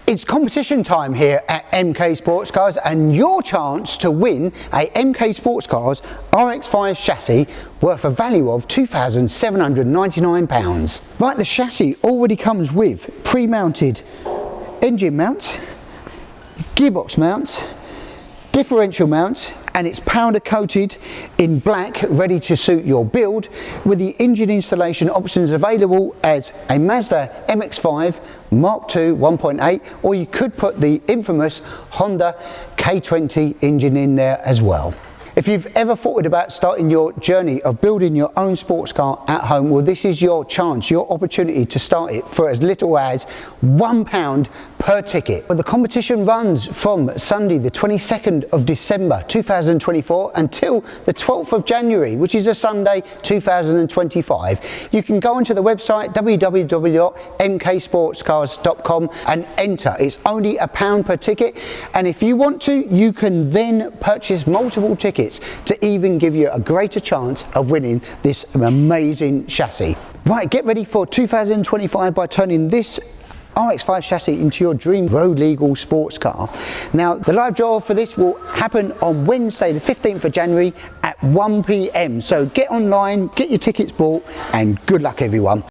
It's competition time here at MK Sportscars, and your chance to win a MK Sportscars RX5 chassis worth a value of £2,799. Right, the chassis already comes with pre-mounted engine mounts, gearbox mounts, differential mounts, and it's powder coated in black, ready to suit your build, with the engine installation options available as a Mazda MX-5 Mark II 1.8, or you could put the infamous Honda K20 engine in there as well. If you've ever thought about starting your journey of building your own sports car at home, well, this is your chance, your opportunity to start it for as little as £1 per ticket. But the competition runs from Sunday the 22nd of December 2024 until the 12th of January, which is a Sunday 2025. You can go onto the website www.mksportscars.com and enter. It's only £1 per ticket, and if you want to, you can then purchase multiple tickets to even give you a greater chance of winning this amazing chassis. Right, get ready for 2025 by turning this RX5 chassis into your dream road legal sports car. Now, the live draw for this will happen on Wednesday the 15th of January at 1 PM. So get online, get your tickets bought, and good luck everyone.